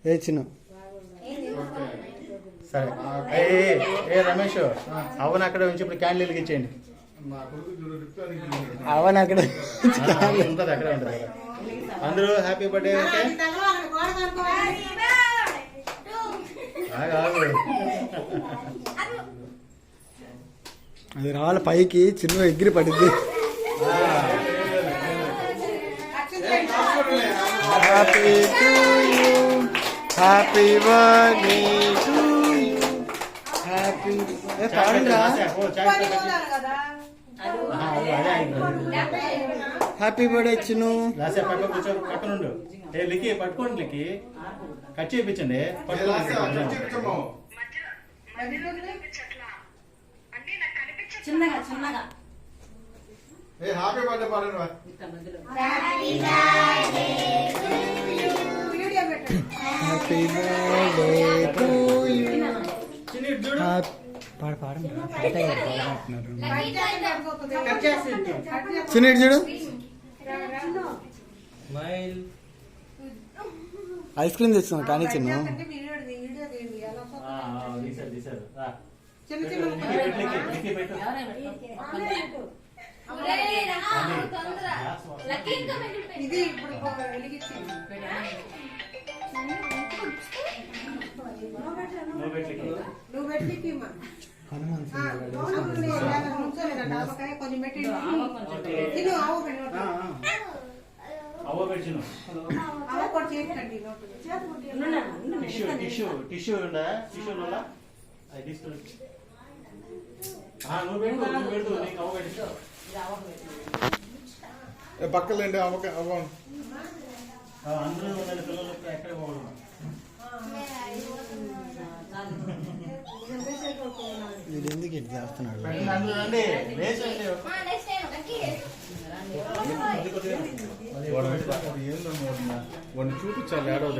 ఏ చిన్న సరే. ఏ రమేష్ అవన్ అక్కడ ఉంచి ఇప్పుడు క్యాండిల్ ఇచ్చేయండి. అవన్ అక్కడ ఉంటుంది, అక్కడే ఉంటుంది. అందరూ హ్యాపీ బర్త్డే. ఓకే అది రాళ్ళ పైకి చిన్న ఎగిరి పడింది. Happy to you, happy birthday to you, happy. Happy birthday Chinnu. పక్కనుండు. లిక్కి పట్టుకోండి, లిక్కి కట్ చేయించండి. చిన్నగా చిన్నగా హ్యాపీ బర్త్డే పాడండి. Happy birthday to you. పాడండి. చిన్న చూడు, ఐస్ క్రీమ్ తెచ్చున్నాం కానీ చిన్న ఇది ఇప్పుడు నువ్వు పెట్టి కొంచెం పెట్టి టిష్యూ పక్కలేండి. అందరూ పిల్లలు ఎక్కడ పోవడం. వీడు ఎందుకు ఇటు చేస్తున్నాడు? వాడిని చూపించాలి. ఏడవదు.